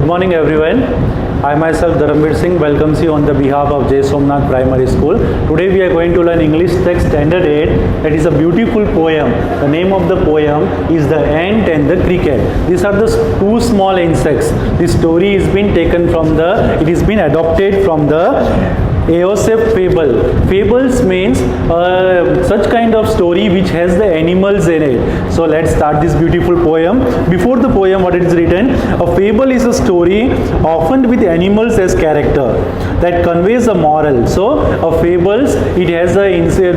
morning everyone. I myself Dharamveer Singh welcomes you on the behalf of J. Somnath Primary School. Today we are going to learn English text standard 8. That is a beautiful poem. The name of the poem is The Ant and the Cricket. These are the two small insects. This story is been taken from it is been adopted from the Aesop fable. Fables means such kind of story which has the animals in it. So let's start this beautiful poem. Before the poem, what it is written? A fable is a story often with animals as character that conveys a moral. So a fables, it has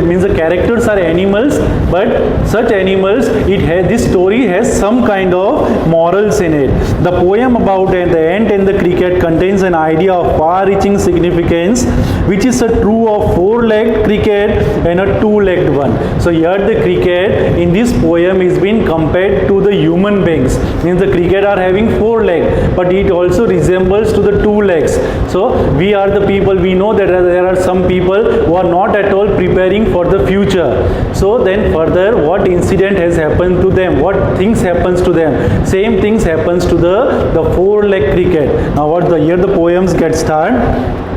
means the characters are animals, but such animals, this story has some kind of morals in it. The poem about the ant and the cricket contains an idea of far-reaching significance, which is a true of four-legged cricket and a two-legged one. So here the cricket in this poem is being compared to the human beings. Means the cricket are having four legs, but it also resembles to the two legs. So we are the people, we know that there are some people who are not at all preparing for the future. So then further, what incident has happened to them? What things happens to them? Same things happens to the four-leg cricket. Now here the poems get started.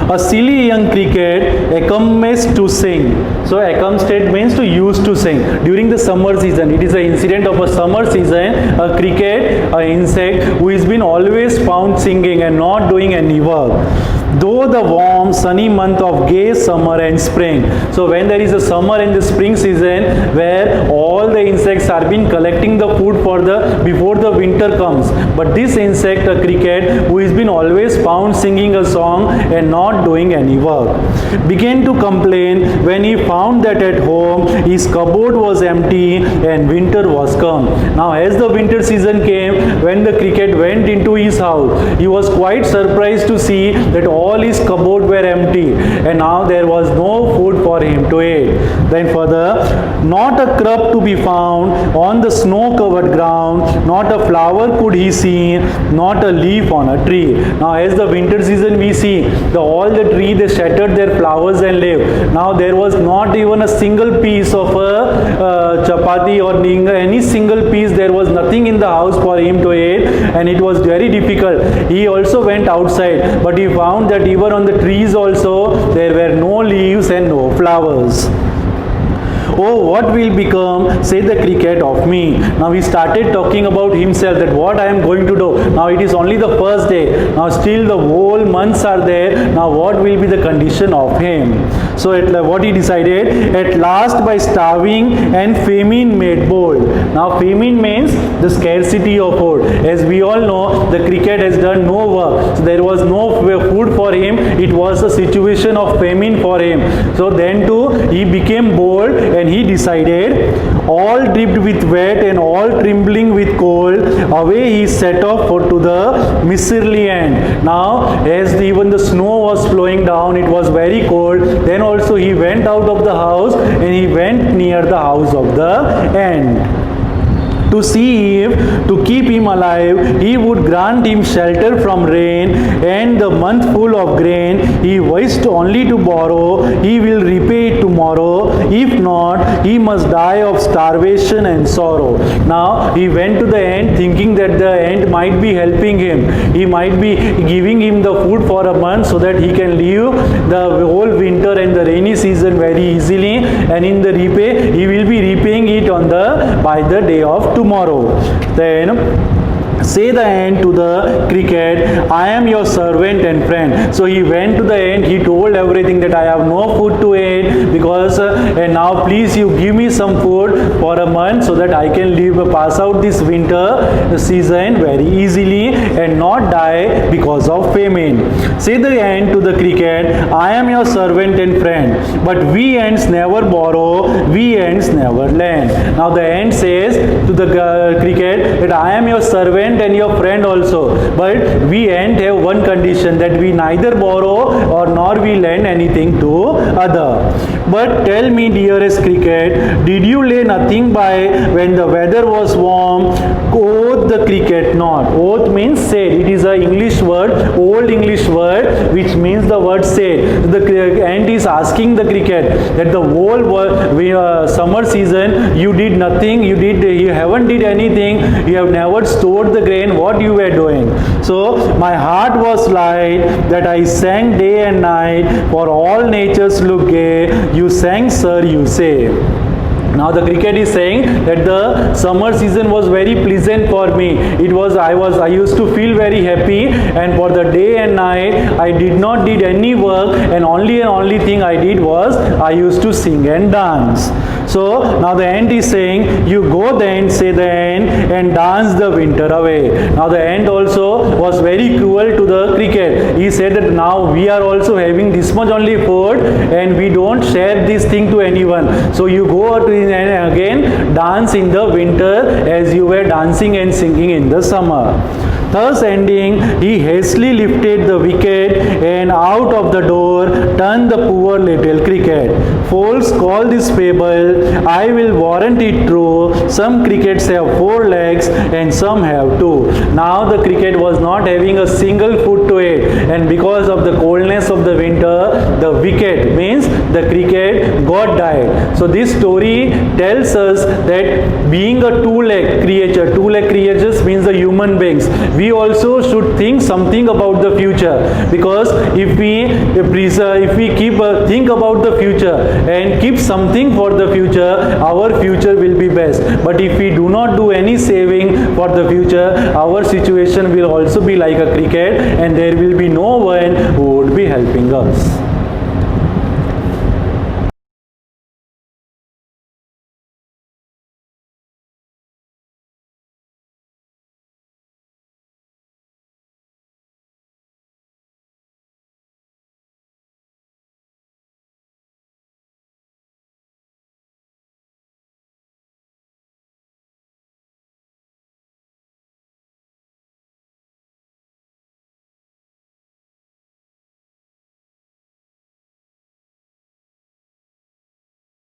A silly young cricket accustomed to sing. So accustomed means to use to sing. During the summer season, it is an incident of a summer season, a cricket, an insect who has been always found singing and not doing any work. Though the warm sunny month of gay summer and spring. So when there is a summer and the spring season where all the insects are been collecting the food before the winter comes. But this insect, a cricket, who has been always found singing a song and not doing any work, began to complain when he found that at home his cupboard was empty and winter was come. Now as the winter season came, when the cricket went into his house, he was quite surprised to see that all his cupboard were empty and now there was no food for him to eat. Then further, not a crumb to be found on the snow-covered ground, not a flower could he see, not a leaf on a tree. Now as the winter season we see, all the trees they shattered their flowers and leaves. Now there was not even a single piece of a chapati or any single piece. There was nothing in the house for him to eat and it was very difficult. He also went outside, but he found that even on the trees also there were no leaves and no flowers. Oh, what will become, say the cricket, of me? Now he started talking about himself, that what I am going to do. Now it is only the first day. Now still the whole months are there. Now what will be the condition of him? So what he decided, at last by starving and famine made bold. Now famine means the scarcity of food. As we all know, the cricket has done no work. So there was no food for him. It was a situation of famine for him. So then too, he became bold and he decided, all dripped with wet and all trembling with cold, away he set off to the miserly end. Now as even the snow was flowing down, it was very cold. Then also he went out of the house and he went near the house of the ant, to see if, to keep him alive, he would grant him shelter from rain, and the month full of grain he wished only to borrow, he will repay it tomorrow. If not, he must die of starvation and sorrow. Now he went to the ant thinking that the ant might be helping him. He might be giving him the food for a month so that he can live the whole winter and the rainy season very easily, and in the repay, he will be repaying it by the day of tomorrow. Then say the ant to the cricket, I am your servant and friend. So he went to the ant, he told everything, that I have no food to eat because and now please you give me some food for a month so that I can pass out this winter season very easily and not die because of famine. Say the ant to the cricket, I am your servant and friend, but we ants never borrow, we ants never lend. Now the ant says to the cricket that I am your servant and your friend also, but we ant have one condition, that we neither borrow or nor we lend anything to other. But tell me, dearest cricket, did you lay nothing by when the weather was warm? Quoth the the cricket not. Oath means said. It is an English word, old English word, which means the word said. The ant is asking the cricket that the whole summer season you did nothing, you haven't did anything, you have never stored the grain, what you were doing. So my heart was light that I sang day and night, for all nature's look gay. You sang, sir, you say. Now the cricket is saying that the summer season was very pleasant for me. I used to feel very happy, and for the day and night I did not did any work, and only thing I did was I used to sing and dance. So now the ant is saying, you go then, say the ant, and dance the winter away. Now the ant also was very cruel to the cricket. He said that now we are also having this much only food, and we don't share this thing to anyone. So you go out and again dance in the winter as you were dancing and singing in the summer. Thus ending, he hastily lifted the wicket and out of the door turned the poor little cricket. Fools call this fable, I will warrant it true. Some crickets have 4 legs and some have 2. Now the cricket was not having a single foot to it, and because of the coldness of the winter, the wicket means the cricket got died. So this story tells us that being a two-leg creatures means the human beings. We also should think something about the future, because if we think about the future and keep something for the future, our future will be best. But if we do not do any saving for the future, our situation will also be like a cricket, and there will be no one who would be helping us.